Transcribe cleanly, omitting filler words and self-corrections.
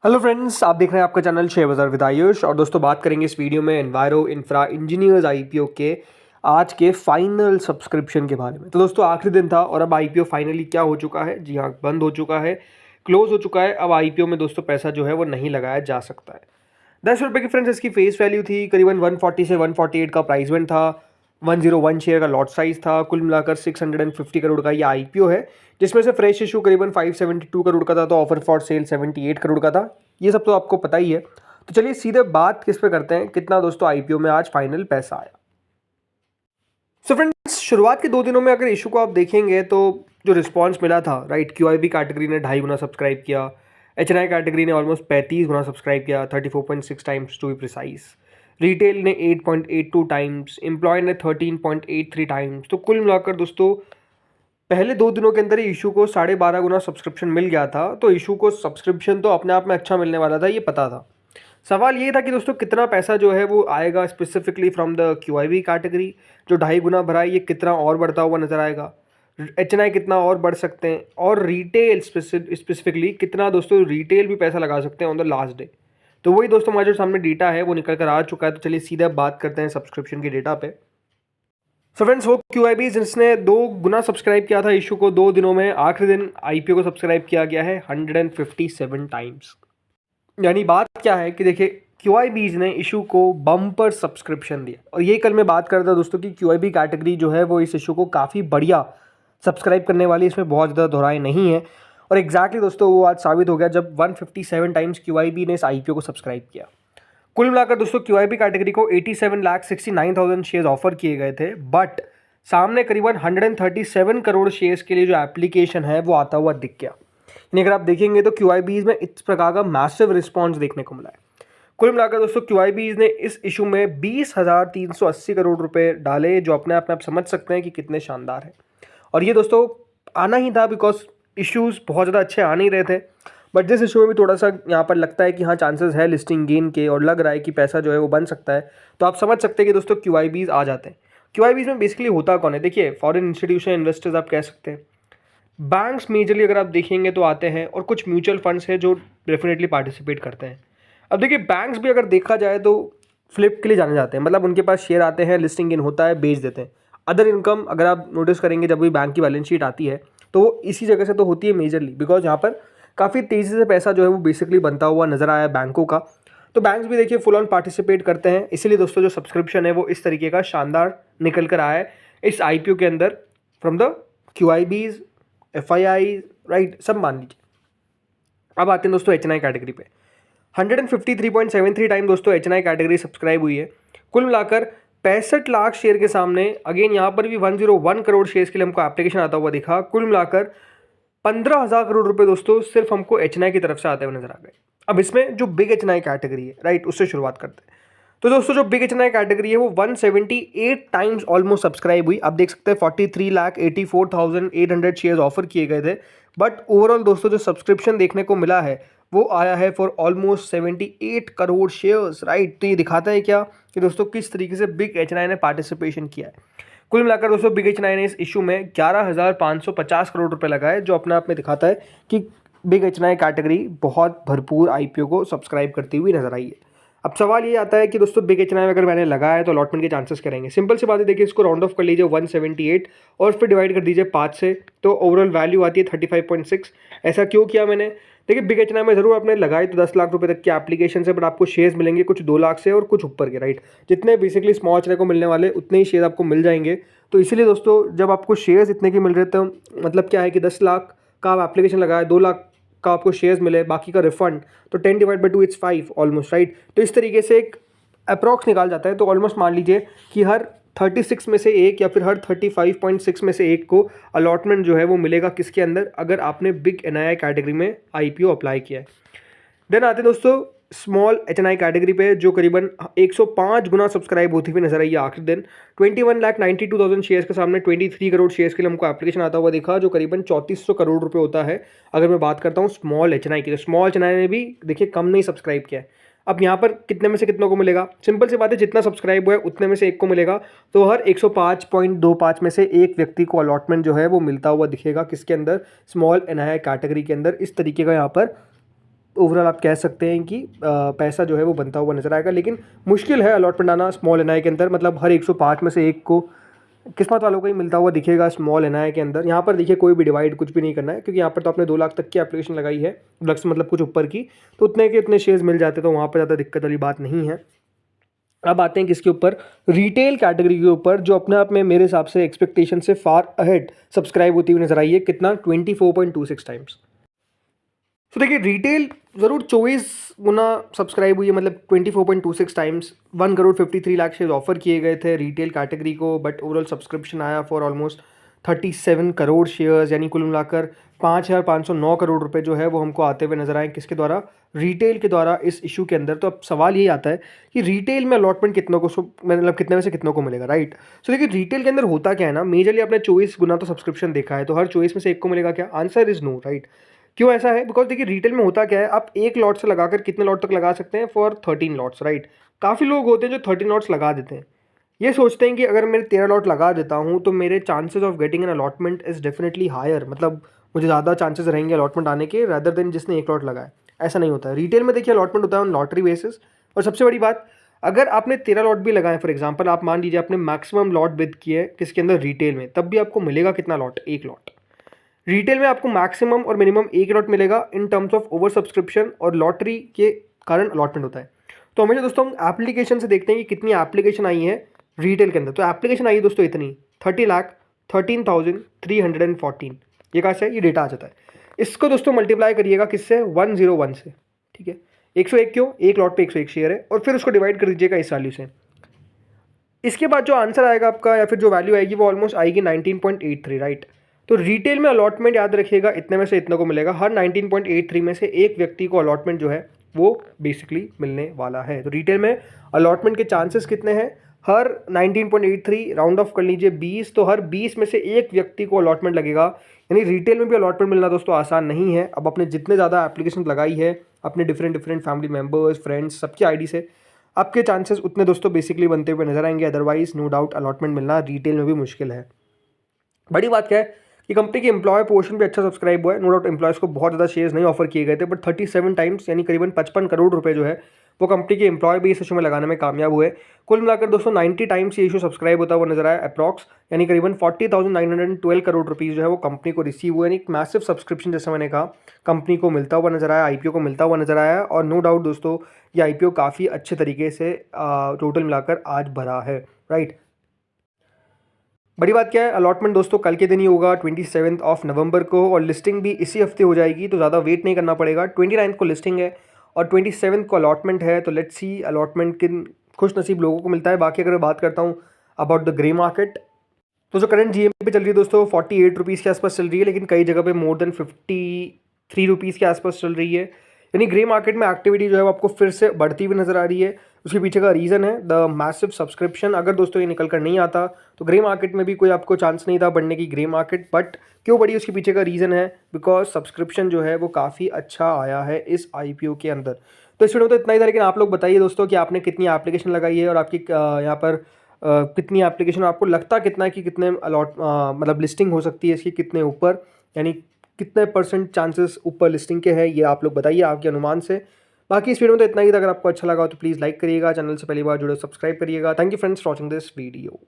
Hello friends, आप देख रहे हैं आपका चैनल शेयर बाजार विद आयुष। और दोस्तों बात करेंगे इस वीडियो में एनवायरो इंफ्रा इंजीनियर्स आईपीओ के आज के फाइनल सब्सक्रिप्शन के बारे में। तो दोस्तों आखिरी दिन था और अब आईपीओ फाइनली क्या हो चुका है, जी हाँ, बंद हो चुका है, क्लोज हो चुका है। अब आईपीओ में दोस्तों पैसा जो है वो नहीं लगाया जा सकता है। 10 रुपये की फ्रेंड्स इसकी फेस वैल्यू थी, करीबन 140 से 148 का प्राइसमेंट था, 101 शेयर का लॉट साइज था। कुल मिलाकर 650 करोड़ का ये आईपीओ है, जिसमें से फ्रेश इशू करीबन 572 करोड़ का था, तो ऑफर फॉर सेल 78 करोड़ का था। ये सब तो आपको पता ही है। तो चलिए सीधे बात किस पे करते हैं, कितना दोस्तों आईपीओ में आज फाइनल पैसा आया। सो फ्रेंड्स, शुरुआत के 2 दिनों में अगर इशू को आप देखेंगे तो जो रिस्पांस मिला था, राइट, क्यूआईबी कैटेगरी ने 2.5 गुना सब्सक्राइब किया, एचएनआई कैटेगरी ने ऑलमोस्ट 35 गुना सब्सक्राइब किया, 34.6 times to be precise. Retail ने 8.82 टाइम्स, एम्प्लॉय ने 13.83 टाइम्स। तो कुल मिलाकर दोस्तों पहले 2 दिनों के अंदर ही इशू को 12.5 गुना सब्सक्रिप्शन मिल गया था। तो इशू को सब्सक्रिप्शन तो अपने आप में अच्छा मिलने वाला था, ये पता था। सवाल ये था कि दोस्तों कितना पैसा जो है वो आएगा specifically from the QIB category, जो 2.5 गुना भरा है, ये कितना और बढ़ता हुआ नजर आएगा, एचएनआई कितना और बढ़ सकते हैं, और रिटेल स्पेसिफिकली कितना दोस्तों रिटेल भी पैसा लगा सकते हैं ऑन द लास्ट डे। तो वही दोस्तों हमारे जो सामने डेटा है वो निकल कर आ चुका है। तो चलिए सीधे बात करते हैं सब्सक्रिप्शन की डेटा पे। सो फ्रेंड्स, वो क्यूआईबी जिसने 2 गुना सब्सक्राइब किया था इशू को 2 दिनों में, आखिरी दिन आईपीओ को सब्सक्राइब किया गया है 157 टाइम्स। यानी बात क्या है कि देखिए क्यूआईबीज ने इशू को बम्पर सब्सक्रिप्शन दिया। और यही कल मैं बात कर रहा था दोस्तों कि क्यूआईबी कैटेगरी जो है वो इस इशू को काफ़ी बढ़िया सब्सक्राइब करने वाली, इसमें बहुत ज़्यादा दोहराए नहीं है। और एग्जैक्टली दोस्तों वो आज साबित हो गया जब 157 टाइम्स क्यूआईबी ने इस आईपीओ को सब्सक्राइब किया। कुल मिलाकर दोस्तों क्यूआईबी कैटेगरी को 87,69,000 शेयर्स ऑफर किए गए थे, बट सामने करीबन 137 करोड़ शेयर्स के लिए जो एप्लीकेशन है वो आता हुआ दिख गया। यानी अगर आप देखेंगे तो क्यूआईबीज में इस प्रकार का मैसिव रिस्पॉन्स देखने को मिला है। कुल मिलाकर दोस्तों क्यूआईबीज ने इस इशू में 20,380 करोड़ रुपए डाले, जो अपने आप में आप समझ सकते हैं कि कितने शानदार है। और ये दोस्तों आना ही था, बिकॉज इश्यूज बहुत ज़्यादा अच्छे आ नहीं रहे थे। बट जिस इशू में भी थोड़ा सा यहाँ पर लगता है कि हाँ चांसेस है लिस्टिंग गेन के, और लग रहा है कि पैसा जो है वो बन सकता है, तो आप समझ सकते हैं कि दोस्तों क्यूआईबीज आ जाते हैं। क्यूआईबीज में बेसिकली होता कौन है, देखिए फॉरेन इंस्टीट्यूशन इन्वेस्टर्स आप कह सकते हैं, बैंक्स मेजरली अगर आप देखेंगे तो आते हैं, और कुछ म्यूचुअल फंड्स हैं जो डेफिनेटली पार्टिसिपेट करते हैं। अब देखिए बैंक्स भी अगर देखा जाए तो फ्लिप के लिए जाने जाते हैं, मतलब उनके पास शेयर आते हैं, लिस्टिंग इन होता है, बेच देते हैं। अदर इनकम अगर आप नोटिस करेंगे जब भी बैंक की बैलेंस शीट आती है तो वो इसी जगह से तो होती है मेजरली, बिकॉज यहाँ पर काफ़ी तेज़ी से पैसा जो है वो बेसिकली बनता हुआ नजर आया बैंकों का। तो बैंक्स भी देखिए फुल ऑन पार्टिसिपेट करते हैं, इसीलिए दोस्तों जो सब्सक्रिप्शन है वो इस तरीके का शानदार निकल कर आया है इस आईपीओ के अंदर फ्रॉम द क्यूआईबीज, एफआईआई, राइट, सब मान लीजिए। अब आते हैं दोस्तों एचएनआई कैटेगरी पे। 153.73 टाइम दोस्तों एचएनआई कैटेगरी सब्सक्राइब हुई है। कुल मिलाकर 65 लाख शेयर के सामने अगेन यहाँ पर भी 101 करोड़ शेयर्स के लिए हमको एप्लीकेशन आता हुआ दिखा। कुल मिलाकर 15,000 करोड़ रुपए दोस्तों सिर्फ हमको एचएनआई की तरफ से आते हुए नजर आ गए। अब इसमें जो बिग एचएनआई कैटेगरी है, राइट, उससे शुरुआत करते हैं। तो दोस्तों जो बिग एचएनआई कैटेगरी है वो 178 टाइम्स ऑलमोस्ट सब्सक्राइब हुई। आप देख सकते हैं 43,84,800 शेयर्स ऑफर किए गए थे, बट ओवरऑल दोस्तों जो सब्सक्रिप्शन देखने को मिला है वो आया है for almost 78 crore shares, right. तो ये दिखाता है क्या कि दोस्तों किस तरीके से बिग एचएनआई ने पार्टिसिपेशन किया है। कुल मिलाकर दोस्तों बिग एचएनआई ने इस इशू में 11,550 करोड़ रुपए लगाए, जो अपने आप में दिखाता है कि बिग एचएनआई कैटेगरी बहुत भरपूर आईपीओ को सब्सक्राइब करती हुई नजर आई है। अब सवाल ये आता है कि दोस्तों बिग एचएनआई में अगर मैंने लगाया है तो अलॉटमेंट के चांसेस करेंगे। सिंपल सी बात है, देखिए इसको राउंड ऑफ कर लीजिए 178 और फिर डिवाइड कर दीजिए 5 से, तो ओवरऑल वैल्यू आती है 35.6। ऐसा क्यों किया मैंने, देखिए बिग एचएनआई में जरूर आपने लगाई तो 10 लाख रुपए तक की एप्लीकेशन से, बट आपको शेयर्स मिलेंगे कुछ 2 लाख से और कुछ ऊपर के, राइट। जितने बेसिकली स्मॉल एचएनआई को मिलने वाले उतने ही शेयर आपको मिल जाएंगे। तो इसीलिए दोस्तों जब आपको शेयर्स इतने के मिल रहे थे, मतलब क्या है कि 10 लाख का आप एप्लीकेशन लगाए, 2 लाख का आपको शेयर्स मिले, बाकी का रिफंड, तो 10 divide by 2 it's 5 almost, right. तो इस तरीके से एक अप्रॉक्स निकाल जाता है। तो ऑलमोस्ट मान लीजिए कि हर 36 में से एक या फिर हर 35.6 में से एक को अलॉटमेंट जो है वो मिलेगा किसके अंदर, अगर आपने बिग एनआईआई कैटेगरी में आईपीओ अप्लाई किया है। देन आते हैं दोस्तों स्मॉल एचएनआई कैटेगरी पे, जो करीबन 105 गुना सब्सक्राइब होती हुई नजर आई है आखिरी दिन। 21,92,000 शेयर्स के सामने 23 करोड़ शेयर्स के लिए हमको एप्लीकेशन आता हुआ दिखा, जो करीबन 3400 करोड़ रुपए होता है। अगर मैं बात करता हूँ स्मॉल एचएनआई की, तो स्मॉल एचएनआई ने भी देखिए कम नहीं सब्सक्राइब किया है। अब यहाँ पर कितने में से कितनों को मिलेगा, सिंपल सी बात है, जितना सब्सक्राइब हुआ है उतने में से एक को मिलेगा। तो हर 105.25 में से एक व्यक्ति को अलॉटमेंट जो है वो मिलता हुआ दिखेगा किसके अंदर, स्मॉल एनआईआई कैटेगरी के अंदर। इस तरीके का यहाँ पर ओवरऑल आप कह सकते हैं कि पैसा जो है वो बनता हुआ नजर आएगा। लेकिन मुश्किल है अलॉटमेंट आना स्मॉल एनआई के अंदर, मतलब हर 105 में से एक को किस्मत वालों को ही मिलता हुआ दिखेगा स्मॉल एनआई के अंदर। यहाँ पर देखिए कोई भी डिवाइड कुछ भी नहीं करना है, क्योंकि यहाँ पर तो आपने 2 लाख तक की एप्लीकेशन लगाई है, लक्ष्य मतलब कुछ ऊपर की, तो उतने के उतने शेयर्स मिल जाते, तो वहाँ पर ज़्यादा दिक्कत वाली बात नहीं है। अब आते हैं किसके ऊपर, रिटेल कैटेगरी के ऊपर, जो अपने आप में मेरे हिसाब से एक्सपेक्टेशन से फार अहेड सब्सक्राइब होती हुई नजर आई है। कितना? 24.26 टाइम्स। तो देखिए रिटेल ज़रूर 24 गुना सब्सक्राइब हुई है, मतलब 24.26 टाइम्स। 1,53,00,000 शेयर ऑफर किए गए थे रिटेल कैटेगरी को, बट ओवरऑल सब्सक्रिप्शन आया फॉर ऑलमोस्ट 37 करोड़ शेयर्स, यानी कुल मिलाकर 5,509 करोड़ रुपए जो है वो हमको आते हुए नजर आए। किसके द्वारा? रिटेल के द्वारा इस इशू के अंदर। तो अब सवाल यही आता है कि रिटेल में अलॉटमेंट कितनों को, मतलब कितने में से कितनों को मिलेगा, राइट? सो देखिए रिटेल के अंदर होता क्या है ना, मेजरली आपने 24 गुना तो सब्सक्रिप्शन देखा है, तो हर 24 में से एक को मिलेगा क्या? Answer is no, right? क्यों ऐसा है? बिकॉज देखिए रिटेल में होता क्या है, आप एक लॉट से लगाकर कितने लॉट तक लगा सकते हैं? For 13 lots, right? काफ़ी लोग होते हैं जो 13 लॉट्स लगा देते हैं, ये सोचते हैं कि अगर मैं 13 लॉट लगा देता हूँ तो मेरे chances of getting an allotment is definitely higher, मतलब मुझे ज़्यादा चांसेस रहेंगे अलॉटमेंट आने के रैदर देन जिसने एक लॉट लगाया। ऐसा नहीं होता है। रिटेल में देखिए अलॉटमेंट होता है ऑन लॉटरी बेसिस। और सबसे बड़ी बात, अगर आपने 13 लॉट भी लगाए, फॉर एग्जाम्पल आप मान लीजिए आपने मैक्सिमम लॉट बिद किए किसके अंदर? रिटेल में, तब भी आपको मिलेगा कितना लॉट? एक लॉट। रिटेल में आपको मैक्सिमम और मिनिमम एक लॉट मिलेगा in terms of over subscription, और लॉटरी के कारण अलॉटमेंट होता है। तो हमेशा दोस्तों हम एप्लीकेशन से देखते हैं कि कितनी एप्लीकेशन आई है रिटेल के अंदर। तो एप्लीकेशन आई है दोस्तों इतनी 30,13,314। ये कहाँ से है? ये डेटा आ जाता है। इसको दोस्तों मल्टीप्लाई करिएगा किससे? 101 से, ठीक है? 101 क्यों? एक लॉट पे 101 शेयर है, और फिर उसको डिवाइड कर दीजिएगा इस वैल्यू से। इसके बाद जो आंसर आएगा आपका, या फिर जो वैल्यू आएगी, वो ऑलमोस्ट आएगी 19.83, राइट? तो रिटेल में अलॉटमेंट याद रखिएगा इतने में से इतने को मिलेगा। हर 19.83 में से एक व्यक्ति को अलॉटमेंट जो है वो बेसिकली मिलने वाला है। तो रिटेल में अलॉटमेंट के चांसेस कितने हैं? हर 19.83 राउंड ऑफ कर लीजिए 20, तो हर 20 में से एक व्यक्ति को अलॉटमेंट लगेगा। यानी रिटेल में भी अलॉटमेंट मिलना दोस्तों आसान नहीं है। अब अपने जितने ज़्यादा एप्लीकेशन लगाई है अपने डिफरेंट फैमिली मेम्बर्स, फ्रेंड्स, सबकी आईडी से, आपके चांसेस उतने दोस्तों बेसिकली बनते हुए नजर आएंगे। अदरवाइज नो डाउट अलॉटमेंट मिलना रिटेल में भी मुश्किल है। बड़ी बात क्या है कि कंपनी के एम्प्लॉय पोर्शन भी अच्छा सब्सक्राइब हुआ है। नो डाउट एम्प्लॉयज़ को बहुत ज़्यादा शेयर्स नहीं ऑफर किए गए थे, बट 37 टाइम्स यानी करीबन 55 करोड़ रुपए जो है वो कंपनी के एम्प्लॉय भी इस इशू में लगाने में कामयाब हुए। कुल मिलाकर दोस्तों 90 टाइम्स ये इशू सब्सक्राइब होता हुआ नजर आया अप्रॉक्स, यानी करीबन 40,912 करोड़ रुपीज़ जो है वो कंपनी को रिसीव हुए। यानी एक मैसिव सब्सक्रिप्शन, जैसे मैंने कहा, कंपनी को मिलता हुआ नजर आया, आईपीओ को मिलता हुआ नजर आया। और नो डाउट दोस्तों ये आईपीओ काफ़ी अच्छे तरीके से टोटल मिलाकर आज भरा है, राइट? बड़ी बात क्या है, अलॉटमेंट दोस्तों कल के दिन ही होगा 27 नवंबर को, और लिस्टिंग भी इसी हफ्ते हो जाएगी, तो ज़्यादा वेट नहीं करना पड़ेगा। 29 को लिस्टिंग है और 27 को अलॉटमेंट है। तो लेट्स सी अलॉटमेंट किन खुश नसीब लोगों को मिलता है। बाकी अगर मैं बात करता हूँ अबाउट द ग्रे मार्केट, तो जो करंट जीएमपी चल रही है दोस्तों 48 रुपीज़ के आसपास चल रही है, लेकिन कई जगह पे मोर देन 53 रुपीज़ के आसपास चल रही है। यानी ग्रे मार्केट में एक्टिविटी जो है वो आपको फिर से बढ़ती हुई नजर आ रही है। उसके पीछे का रीज़न है द मैसिव सब्सक्रिप्शन। अगर दोस्तों ये निकल कर नहीं आता तो ग्रे मार्केट में भी कोई आपको चांस नहीं था बढ़ने की, ग्रे मार्केट। बट क्यों बढ़ी, उसके पीछे का रीज़न है बिकॉज सब्सक्रिप्शन जो है वो काफ़ी अच्छा आया है इस आईपीओ के अंदर। तो इस वीडियो में तो इतना ही था, लेकिन आप लोग बताइए दोस्तों कि आपने कितनी एप्लीकेशन लगाई है और आपकी यहाँ पर कितनी एप्लीकेशन, आपको लगता कितना है कि कितने मतलब लिस्टिंग हो सकती है इसकी, कितने ऊपर, यानी कितने % चांसेस ऊपर लिस्टिंग के हैं, ये आप लोग बताइए आपके अनुमान से। बाकी इस वीडियो में तो इतना ही था। अगर आपको अच्छा लगा हो तो प्लीज़ लाइक करिएगा, चैनल से पहली बार जुड़े सब्सक्राइब करिएगा। Thank you friends for watching this video.